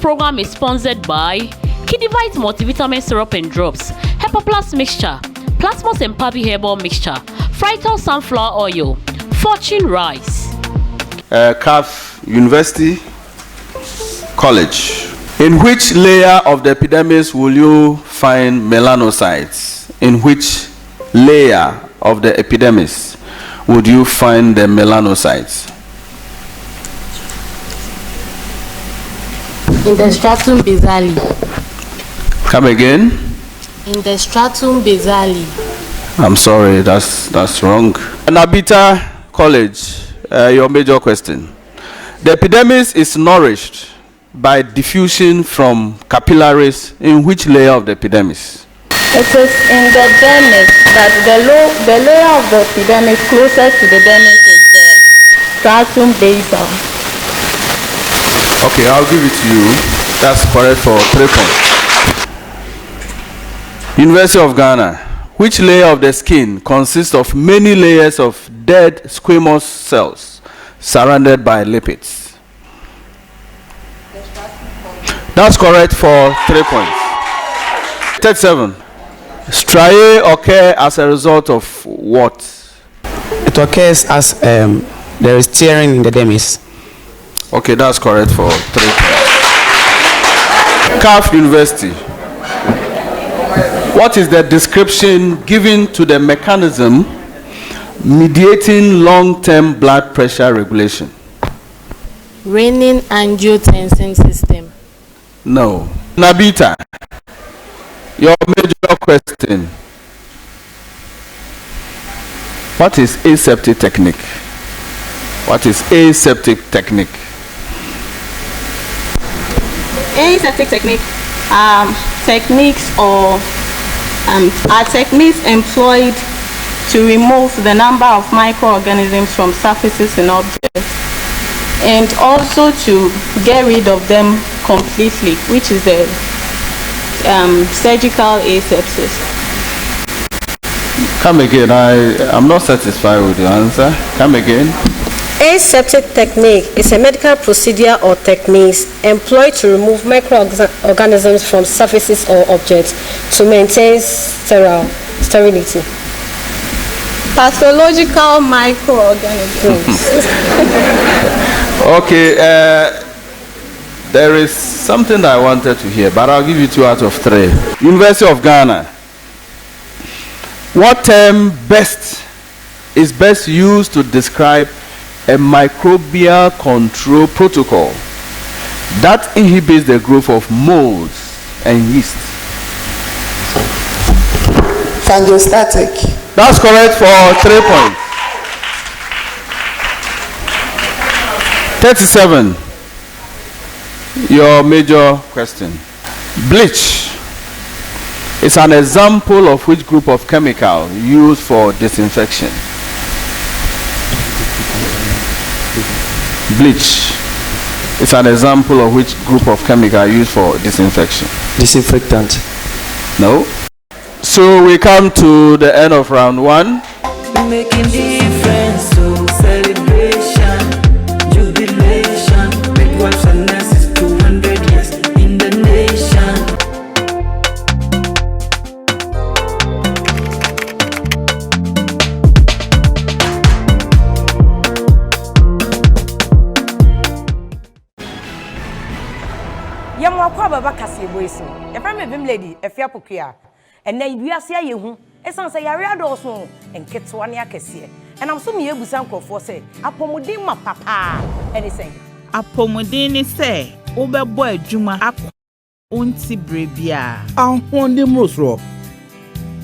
program is sponsored by Kidivite Multivitamin Syrup and Drops, Hepaplus Mixture, Plasmos and Papi Herbal Mixture, Frontals Sunflower Oil, Fortune Rice. KAAF University College. In which layer of the epidermis will you find melanocytes? In which layer of the epidermis would you find the melanocytes? In the stratum basale. Come again? In the stratum basale. I'm sorry, that's wrong. Bita College, your major question. The epidermis is nourished by diffusion from capillaries in which layer of the epidermis? It is in the dermis, that the layer of the epidermis closest to the dermis is the stratum basal. Okay, I'll give it to you. That's correct for 3 points. University of Ghana. Which layer of the skin consists of many layers of dead squamous cells surrounded by lipids? That's correct for 3 points. 37. Striae occur as a result of what? It occurs as there is tearing in the dermis. Okay, that's correct for 3 points. KAAF University. What is the description given to the mechanism mediating long-term blood pressure regulation? Renin-angiotensin system. No. Nabita, your major question. What is aseptic technique? What is aseptic technique? Aseptic technique are techniques employed to remove the number of microorganisms from surfaces and objects, and also to get rid of them completely, which is the surgical asepsis. Come again. I'm not satisfied with your answer. Come again. Aseptic technique is a medical procedure or techniques employed to remove microorganisms from surfaces or objects to maintain sterility. Pathological microorganisms. Okay, there is something I wanted to hear, but I'll give you 2 out of 3. University of Ghana. What term is best used to describe a microbial control protocol that inhibits the growth of molds and yeast? Phagostatic. That's correct for 3 points. 37. Your major question. Bleach is an example of which group of chemical used for disinfection? Bleach is an example of which group of chemical used for disinfection? Disinfectant. No. So we come to the end of round 1. Making difference, so celebration, jubilation, midwives and nurses, 200 years in the nation. Yamwa baba kase boyso. Efra me vim lady, efia pokia. And na iduase ayehu. Esan say yare adoso enketwa ne akese. And am so me ebusa nkofo say apomudin ma papa. And he say apomudin ni say obebo adwuma akọ onti brebia. Ahonde mrosro.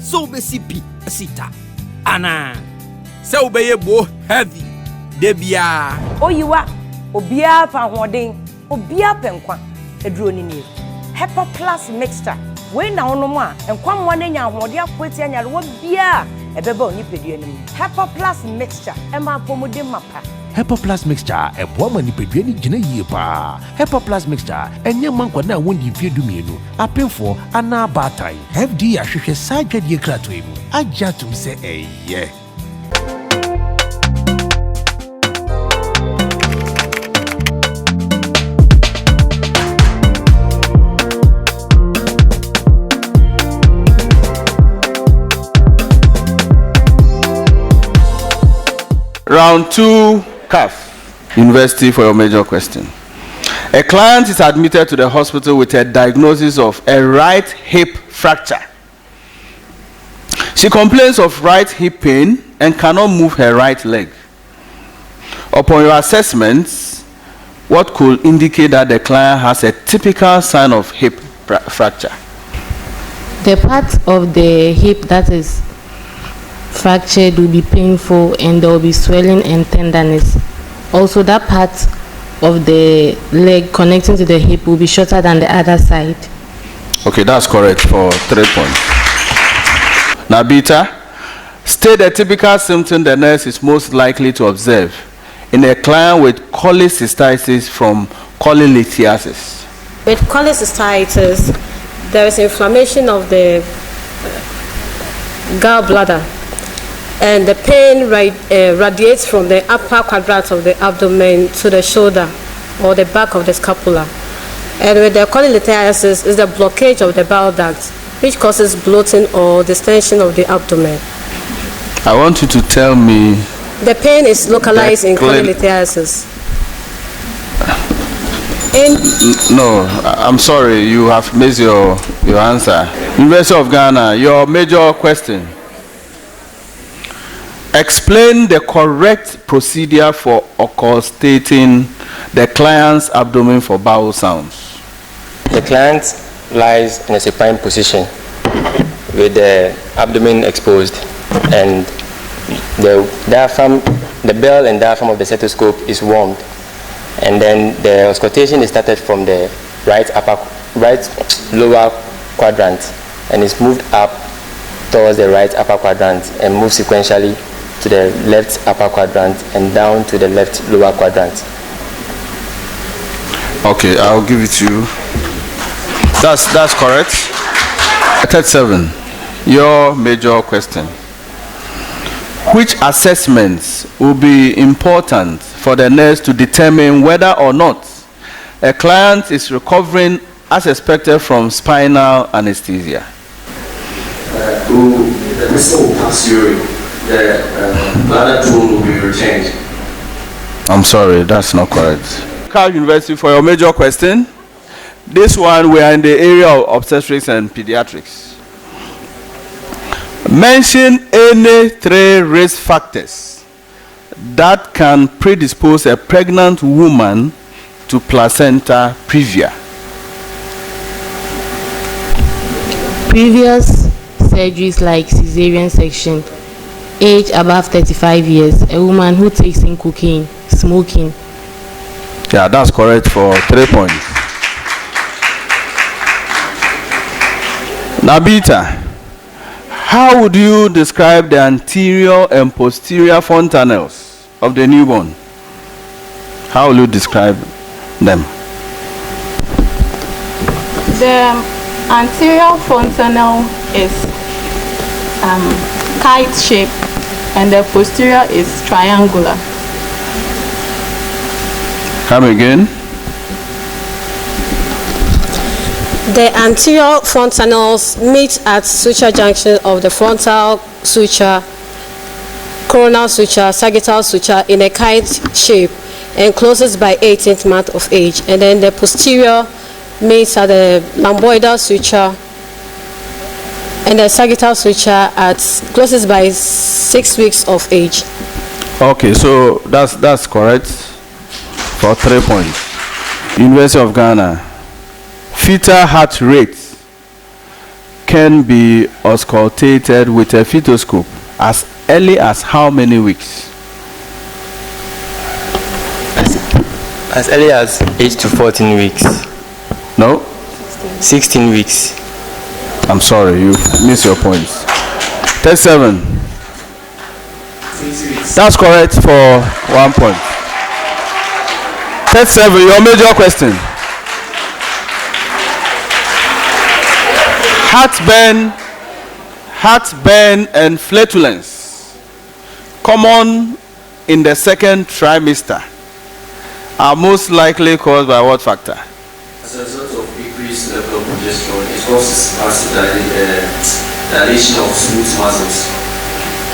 So be sipi sita. Ana. Se obeye bo heavy. Debia. Oyiwa obia pa hoden, obia penkwa. Eduro ni ni. Hepa plus mixture. We na onomo a enkwamwa na nya ahode akweti anyare wo bia ebeba oni pedua nim. Hepa plus mixture ema apomudin mapa. Hepa plus mixture ebo ma ni pedua ni gina yie pa. Hepa plus mixture enye mankwa na wondi fie dumienu apemfo ana batai. FD ahwehwe sadwade krato emu. Agya tum se eye. Round 2, KAAF University for your major question. A client is admitted to the hospital with a diagnosis of a right hip fracture. She complains of right hip pain and cannot move her right leg. Upon your assessments, what could indicate that the client has a typical sign of hip fracture? The part of the hip that is fractured will be painful and there will be swelling and tenderness. Also, that part of the leg connecting to the hip will be shorter than the other side. Okay, that's correct for 3 points. Now, bita, state the typical symptom the nurse is most likely to observe in a client with cholecystitis from cholelithiasis. With cholecystitis, there is inflammation of the gallbladder, and the pain radiates from the upper quadrant of the abdomen to the shoulder or the back of the scapula. And with the cholelithiasis is the blockage of the bile duct, which causes bloating or distension of the abdomen. I want you to tell me. The pain is localized in cholelithiasis. No, I'm sorry, you have missed your answer. University of Ghana, your major question. Explain the correct procedure for occultating the client's abdomen for bowel sounds. The client lies in a supine position with the abdomen exposed, and the diaphragm, the bell and diaphragm of the stethoscope is warmed, and then the auscultation is started from the right lower quadrant and is moved up towards the right upper quadrant and moves sequentially to the left upper quadrant and down to the left lower quadrant. Okay, I'll give it to you. That's correct. 37. Your major question. Which assessments will be important for the nurse to determine whether or not a client is recovering as expected from spinal anesthesia? The person will pass urine. The bladder tone will be retained. I'm sorry, that's not correct. KAAF University for your major question. This one, we are in the area of obstetrics and pediatrics. Mention any 3 risk factors that can predispose a pregnant woman to placenta previa. Previous surgeries like cesarean section, age above 35 years, a woman who takes in cocaine, smoking. Yeah, that's correct for 3 points. Now, bita, how would you describe the anterior and posterior frontals of the newborn? How will you describe them? The anterior fontanel is kite shape and the posterior is triangular. Come again. The anterior fontanels meet at suture junction of the frontal suture, coronal suture, sagittal suture in a kite shape and closes by 18th month of age. And then the posterior meets at the lambdoidal suture and the sagittal suture closes by 6 weeks of age. Okay, so that's correct for 3 points. University of Ghana. Fetal heart rate can be auscultated with a fetoscope as early as how many weeks? As early as 8 to 14 weeks. No? 16 weeks. I'm sorry, you missed your points. 37. That's correct for 1 point. 37, your major question. Heartburn and flatulence, common in the second trimester, are most likely caused by what factor? As a result of increased level of progesterone, it causes massive dilation of smooth muscles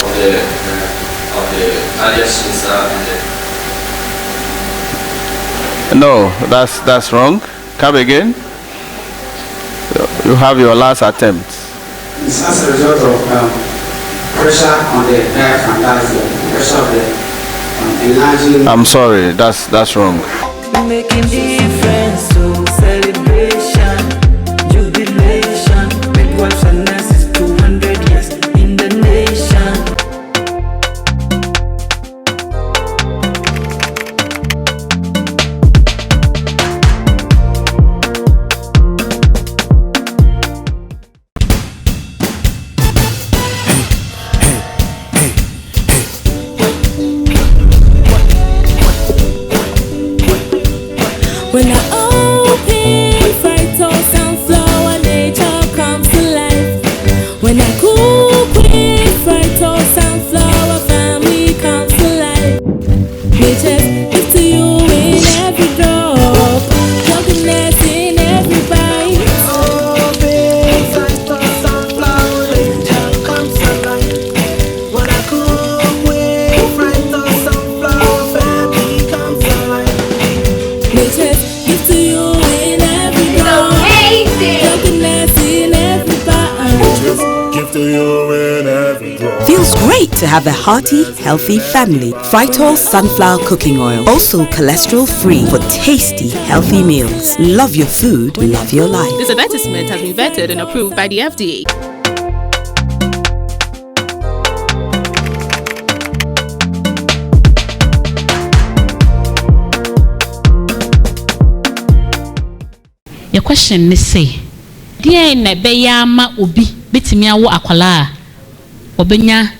of the of the cardiac sphincter in No, that's wrong. Come again. You have your last attempt. It's as a result of pressure on the diaphragm, that's the pressure of the enlarging. I'm sorry, that's wrong. Making difference, so celebration, jubilation, midwives and nurses 200 years in the nation. When I open Frontals sunflower, nature comes to life. When I cook with Frontals sunflower, family comes to life. Nature is to you in every drop, goodness in every bite. Open Frontals sunflower, nature comes to life. When I cook with Frontals sunflower, family comes to life. Nature give to you in every drop, goodness in every bite. Give to you in every drop. Feels great to have a hearty, healthy family. Frontals sunflower cooking oil, also cholesterol free for tasty, healthy meals. Love your food, love your life. This advertisement has been vetted and approved by the FDA. Your question is say, dear Nebeyama Ubi, Bitimia wo akwala, Obenya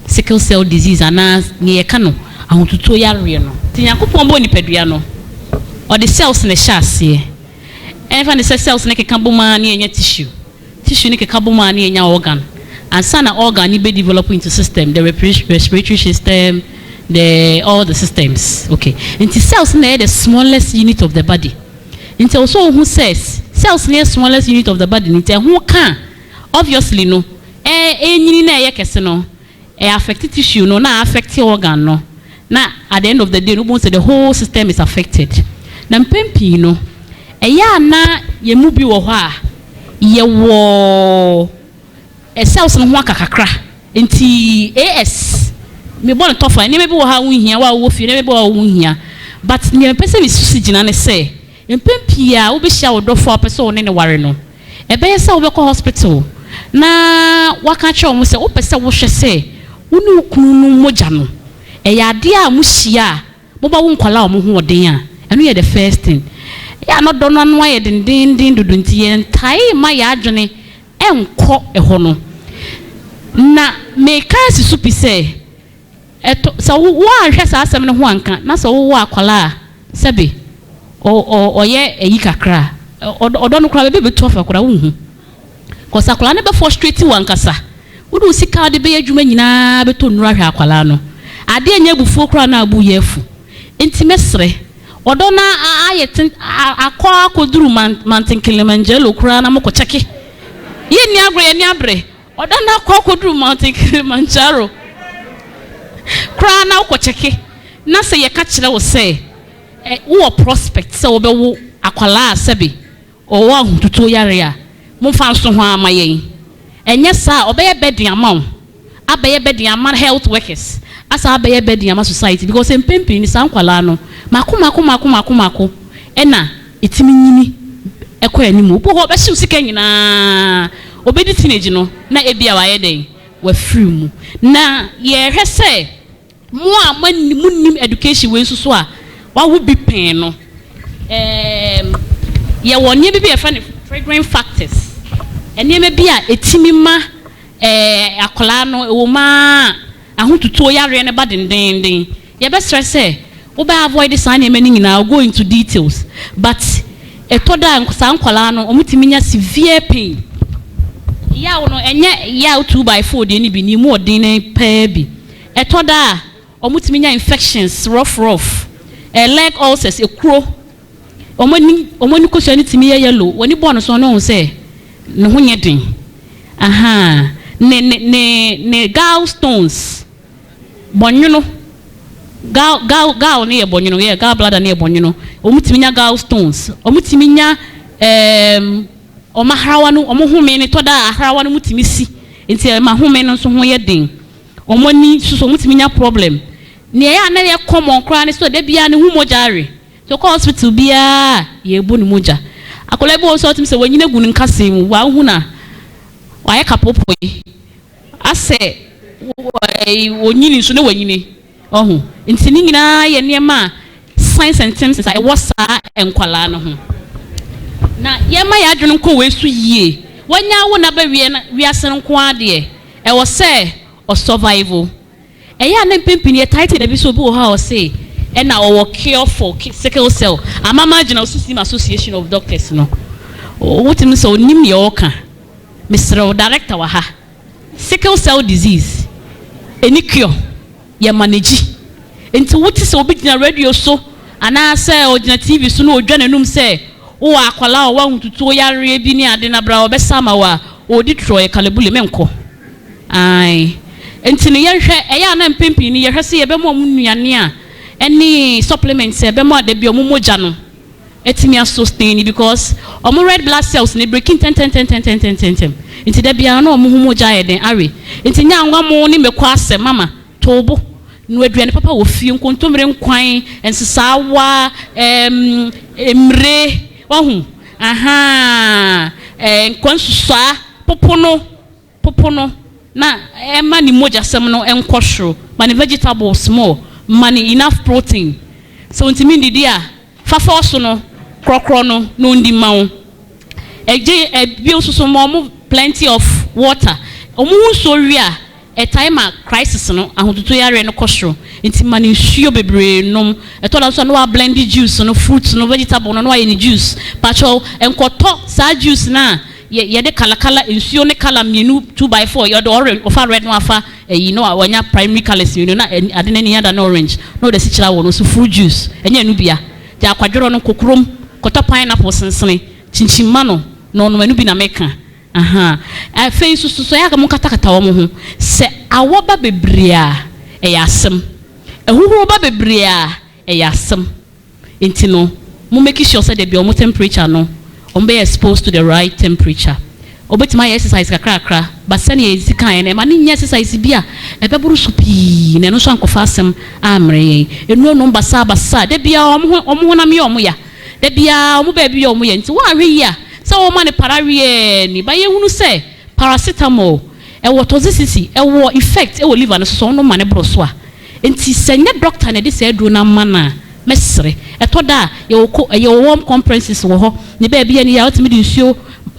sickle cell disease anas near Kano, and to 2 years. Tinyakupo ni peduano, or the cells in the chassis. And if the cells make a kabumani in your tissue make a kabumani in your organ, and sana organ you be developed into system, the respiratory system, all the systems. Okay, and the cells near the smallest unit of the body. Into also who says cells near smallest unit of the body. Into who can obviously no. Any na no. Affected tissue no na affected organ no. Na at the end of the day, no say the whole system is affected. Na mpempi no. Ya na ye mubi wo ha. Ye wo cells no ho kakakra. Nti AS me born tofa. Ni me bi wo ha wo hia wa wo fi. Ni me bi wo hia. But ni person is susigina ne say mpempia wo be hia wo dofo apese wo ne ware no ebe yesa wo be ko hospital na waka che wo se wo pese wo hwe se wo ne kunu no moja no e ya de a mu hia bo ba wo nkwala wo ho oden a eno ye the first thing ya no do no no ye din dudu nti ye ntai ma ya adwene enko eho no na me kan si supi se eto so wo anhwe sa asem ne ho anka na so wo akwala sebe o ye eyi kakra odo no kra be to fa kra wo ko sakla ne be frustrate wankasa wo do sika de be adwuma nyina be to nura hwe akwala no ade anya bufuo kra na abu yefu enti mesre odo na ayetin akwa akoduru mountain Kilimanjaro kra na moko cheke ye ni abre odo na akwa akoduru mountain Kilimanjaro kra na uko cheke na se ye ka kire wo se wo prospect se wo be wo akwala asabe o wa hututo yare a mo fa so ho amaye enye sa obeye bedian ma abeye bedian ma health workers asa abeye bedian ma society because empempi ni sankwala no mako ena etimi nyini ekọ animu bo ho be hye sika nyina obedi teenage no na ebia wa ye den wa free mu na ye hwese mo a munnim education we so a wa wo bi pen no ye wonye bi e fa ne triggering factors ene me bi a etimi ma akola no e wo ma ahotutuo yare ne ba dendenden ye be stress wo ba avoid this an eme nyina go into details but etoda nkola no omutimi nya severe pain ya no enye ya 2x4 de ni bi ni mu odin ne pa bi etoda omutimi nya infections rough leg ulcers ekuro omoni koso ni timi ye yellow woni born so no say ne ho nyeden aha ne gallstones bonyono gal ne bonyono ye gal bladder ne bonyono omutimi nya gal stones omutimi nya omahrawa no omohome ne toda ahrawa no mutimi si enti ma home no so ho ye den omoni suso mutimi nya problem ne ya na ye common kra ne so da bia ne hu mojare so ko hospital bia ye bu ne moja akola bi so tim se wanyina gu ne nkase mu wa hu na wa ye kapopo ase wonyini so ne wanyini ohu enti ni nyina ye niema science and symptoms I was enkwala no ho na ye ma ya adwene ko we su yie wanya wo na ba wie na wiase nko ade e wo se o survival e ya na pimpini e title bi so bi wo ha o se e na o cure for sickle cell amama gina association of doctors no wotim so nim ye oka Mr. Director wa ha sickle cell disease any cure ye manage enti wuti se obi gina radio so ana se o gina TV so no odwa nanum se wo akwala o wa hututu yare bi ni ade na bra obesa ma wa odi tro ye kalebule menko ai enti ne ye hwe e ya na mpempi ni ye hwe se ye be mo nuane a any supplements e be mo ade bi o moja no etimi sustain because omo red blood cells ne breaking 10 enti da bia na omo moja ye den are enti nya ngwa mo ni mekwa ase mama tobo no aduane papa wo fie nkontomre nkwan ensesawa emre wahu aha nkonsusa popono na mani moja sem no enkosro mani vegetables more mani enough protein so ntimi ndidi a fafa so no krokro no no ndi mawo bi osuso mo plenty of water omu so wi a time crisis no ahotutu yare no kosro nti mani nsuo bebre nom etola so no wa blend juice no fruits no vegetable no wa juice pacho enkoto sa juice na ye de kala nsuo ne kala mienu 2x4 ye de orange ofa red no afa you know wanya primary colors you know na ade ne yada na orange no de sichira wo no so fruit juice enya nu bia ja akwadworo no kokrom koto pineapple sensene chinchimma no no manu bi na meka aha afei so ya ga mo katakata wo mo ho se awoba bebrea e yasem ehuhuro ba bebrea e yasem enti no mo make sure say the bi o temperature no o be exposed to the right temperature obetima exercise kakra but sane ezi kan na ma ni exercise bia e beburu supi na no so ankofa asem amre enu no basa de bia omo na me omo ya de bia omo ba bia omo ya nti wa hwe ya se o ma ne parawie ni ba ye hunu se paracetamol e wo toxicity e wo effect e wo liver no so no ma ne bro so a nti senye doctor na de se aduro na mana mesre e to da ye warm compresses wo ho ne ba bia ni ya otimi de nsuo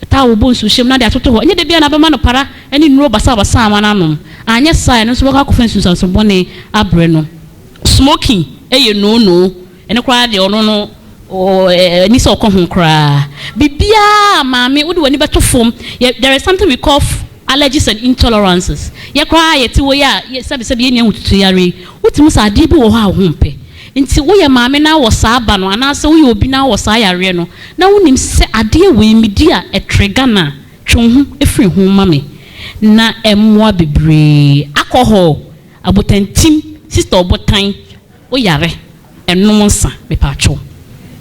ta wo bonsu hjem na de atoto ho enye de bia na be ma no para eni nuro basa ama na no anya sai no so baka ko fensu sanso bone abre no smoking ye no ene kwa de ono no ni so ko ho kra bibia maame wo de wani beto fom there is something we call allergies and intolerances ye kwa ye ti wo ya sabe ye nya hututu yare utimu sa ade bi wo ha ho mpe nti wo ye maame na wo sa aba no ana se wo ye obi na wo sa yare no na wonim se ade we midi a trigger na twonhu efri ho mame na emmoa bebre alcohol abotantim sister obotan wo yare ennom nsa mepacho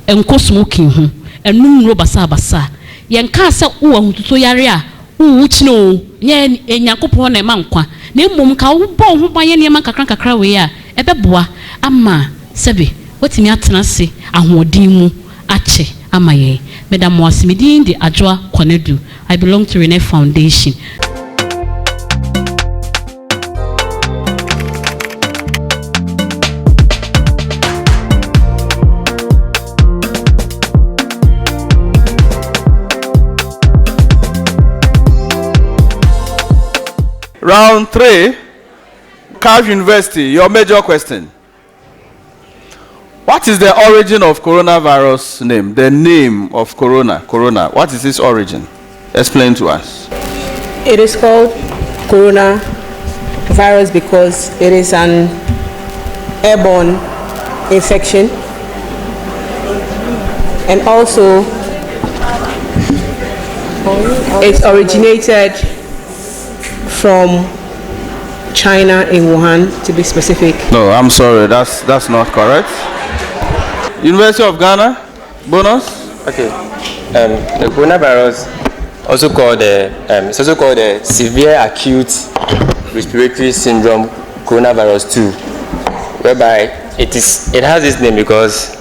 enko smoking ho enum ro basa yen ka se wo ahututo yare a wo chino nye enyankopon na mankwa na emom ka wo bo ho ban ye ne man kakra we a ebeboa ama sebe wotimi atena se ahodin mu ache amaye madam wasimidin de adwa konedu I belong to Rene Foundation. Round 3, KAAF University, your major question. What is the origin of coronavirus name? The name of corona. What is its origin? Explain to us. It is called coronavirus because it is an airborne infection, and also it originated from China in Wuhan, to be specific. No, I'm sorry, that's not correct. University of Ghana, bonus? Okay. The coronavirus, also called it's also called the severe acute respiratory syndrome coronavirus 2, whereby it has this name because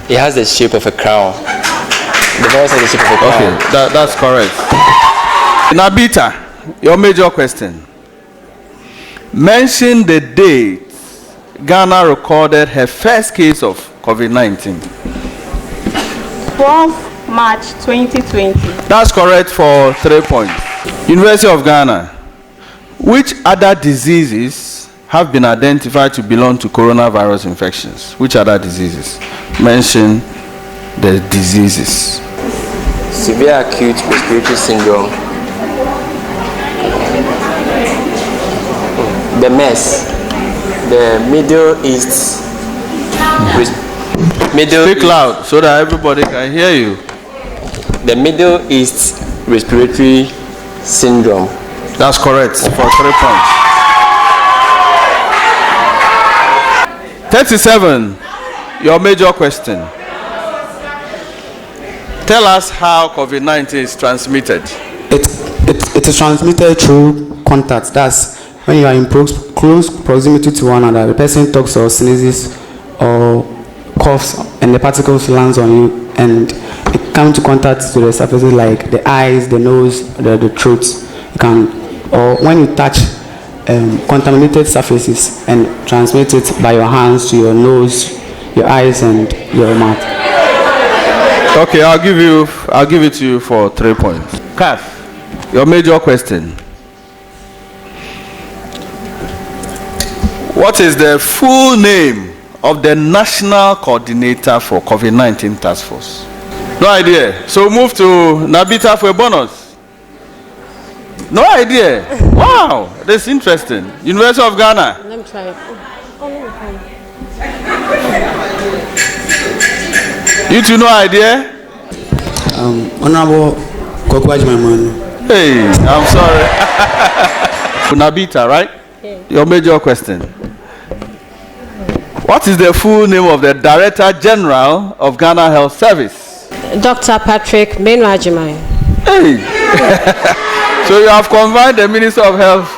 it has the shape of a crown. The virus has the shape of a crown. Okay, that's correct. Now, bita, your major question. Mention the date Ghana recorded her first case of COVID-19. 12th March 2020. That's correct for 3 points. University of Ghana. Which other diseases have been identified to belong to coronavirus infections? Which other diseases? Mention the diseases. Severe acute respiratory syndrome. The MERS. The Middle East. Speak loud so that everybody can hear you. The Middle East respiratory syndrome. That's correct for 3 points. 37. Your major question. Tell us how COVID-19 is transmitted. It is transmitted through contact. That's when you are in close proximity to one another. The person talks or sneezes or coughs and the particles lands on you and it comes to contact to the surfaces like the eyes, the nose, the throat. You can, or when you touch contaminated surfaces and transmit it by your hands to your nose, your eyes and your mouth. Okay, I'll give it to you for 3 points. KAAF, your major question. What is the full name of the National Coordinator for COVID-19 Task Force? No idea. So move to Nabita for a bonus. No idea. Wow, that's interesting. University of Ghana. Let me try it. You two, no idea? Honorable Kokwajimamanu. Hey, I'm sorry. Nabita, right? Yeah. Your major question. What is the full name of the Director General of Ghana Health Service? Dr. Patrick Menwajimai. Hey! So you have combined the Minister of Health.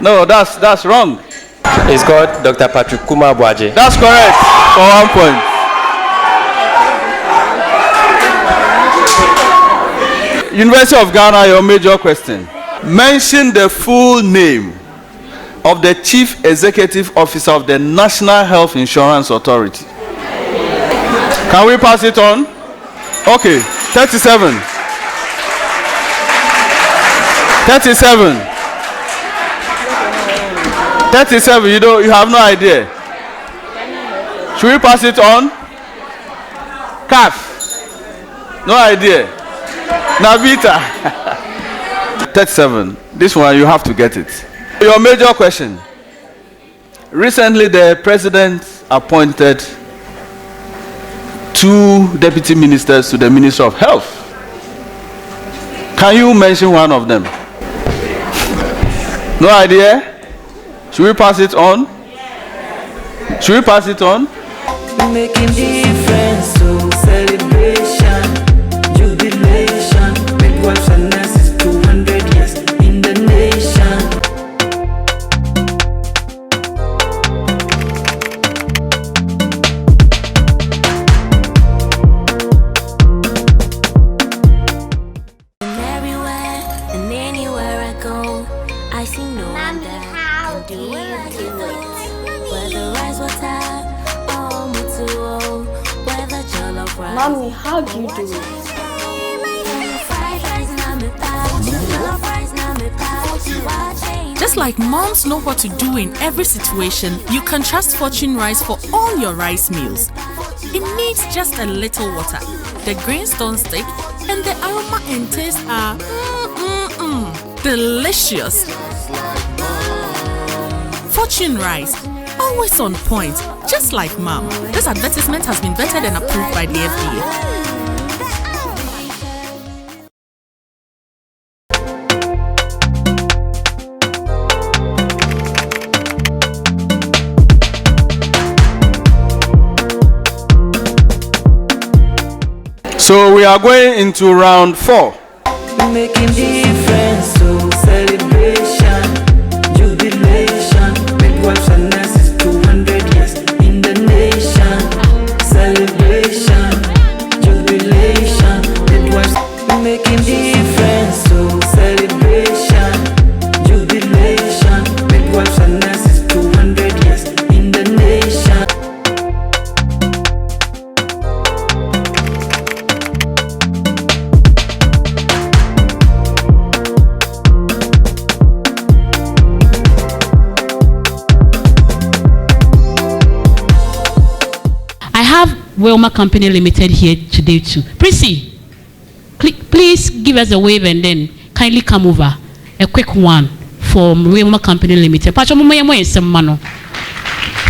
No, that's wrong. It's called Dr. Patrick Kumabwaje. That's correct for 1 point. University of Ghana, your major question. Mention the full name of the Chief Executive Officer of the National Health Insurance Authority. Can we pass it on? Okay, 37. 37. 37, you have no idea. Should we pass it on? KAAF. No idea. Nabita. 37. This one you have to get it. Your major question. Recently the president appointed 2 deputy ministers to the Ministry of Health. Can you mention one of them? No idea? Should we pass it on? Should we pass it on? Making difference, so celebration, jubilation, midwives and nurses, 200 years in the nation. Everywhere and anywhere I go, I see no one that can do it. Whether rice water or mutuo, whether jollof rice. Mommy, how do you do it? Just like moms know what to do in every situation, you can trust Fortune Rice for all your rice meals. It needs just a little water. The grains don't stick, and the aroma and taste are delicious. Fortune Rice, always on point, just like mom. This advertisement has been vetted and approved by the FDA. So we are going into round 4. Making difference, so celebration, jubilation, midwives and nurses 200 years in the nation. Celebration, jubilation, midwives making difference, so celebration, jubilation, midwives and nurses 200 years in the nation. Wilma Company Limited here today too. Prissy, please give us a wave and then kindly come over. A quick one from Wilma Company Limited. Pacho mo yemo some mano.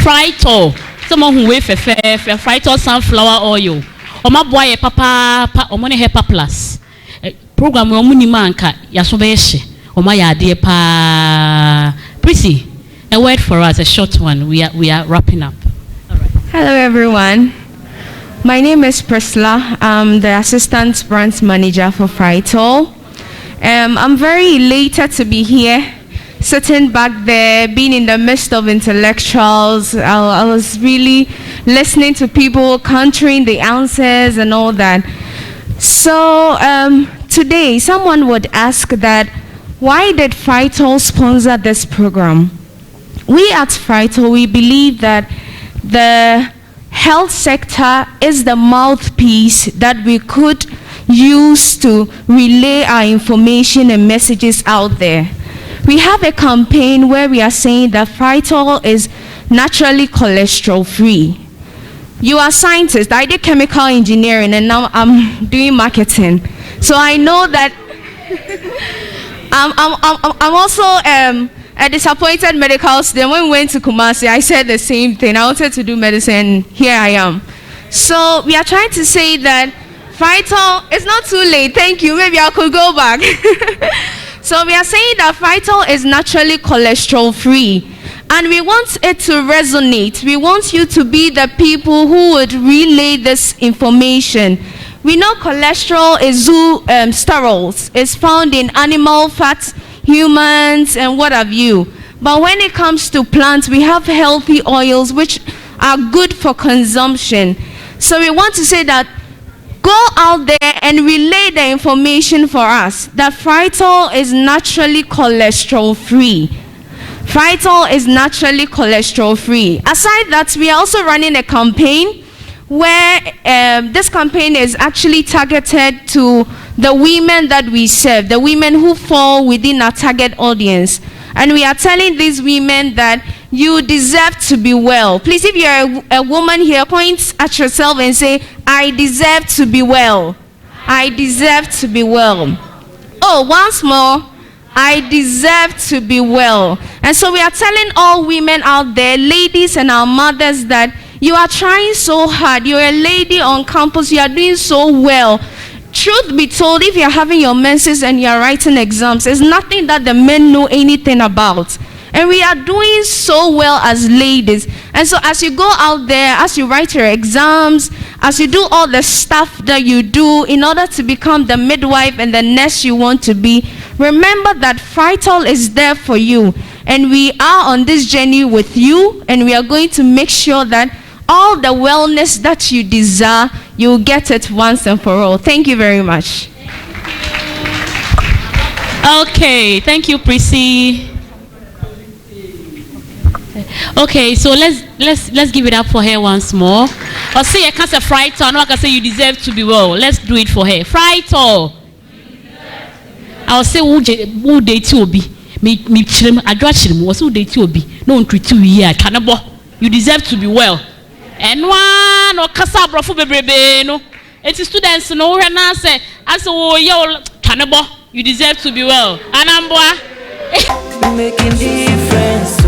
Frytol. Someone who wave Frytol sunflower oil. Oma boy papa omone hepa plus. Program we omuni manka yasobeshe. Oma ya de pa. Prissy, a word for us, a short one. We are wrapping up. Hello everyone. My name is Priscilla. I'm the Assistant Branch Manager for Frytol. I'm very elated to be here, sitting back there, being in the midst of intellectuals. I was really listening to people countering the answers and all that. So today, someone would ask that, why did Frytol sponsor this program? We at Frytol, we believe that the health sector is the mouthpiece that we could use to relay our information and messages out there. We have a campaign where we are saying that Frytol is naturally cholesterol free. You are scientists. I did chemical engineering and now I'm doing marketing. So I know that I'm also a disappointed medical student. When we went to Kumasi, I said the same thing. I wanted to do medicine. Here I am. So we are trying to say that Frytol, it's not too late. Thank you. Maybe I could go back. So we are saying that Frytol is naturally cholesterol free. And we want it to resonate. We want you to be the people who would relay this information. We know cholesterol is sterols. It's found in animal fats, humans, and what have you. But when it comes to plants, we have healthy oils which are good for consumption. So we want to say that go out there and relay the information for us that Frytol is naturally cholesterol free. Frytol is naturally cholesterol free. Aside that, we are also running a campaign where this campaign is actually targeted to the women that we serve, the women who fall within our target audience. And we are telling these women that you deserve to be well. Please, if you're a woman here, point at yourself and say, I deserve to be well. I deserve to be well. Oh, once more, I deserve to be well. And so we are telling all women out there, ladies and our mothers, that you are trying so hard. You're a lady on campus. You are doing so well. Truth be told, if you're having your menses and you're writing exams, it's nothing that the men know anything about. And we are doing so well as ladies. And so as you go out there, as you write your exams, as you do all the stuff that you do in order to become the midwife and the nurse you want to be, remember that Frytol is there for you. And we are on this journey with you, and we are going to make sure that all the wellness that you desire, you'll get it once and for all. Thank you very much. Okay, thank you, Prissy. Okay, so let's give it up for her once more. I'll say I can't say Frytol. No, I can say you deserve to be well. Let's do it for her. Frytol. I'll say who date you be. Me chilem adwa chilem was who date you be. No treat you here. Kanabo. You deserve to be well. And one or kasa brofu bebrebe no. It's students no we na say as oh yo kanabo. You deserve to be well. Anambwa. Making difference.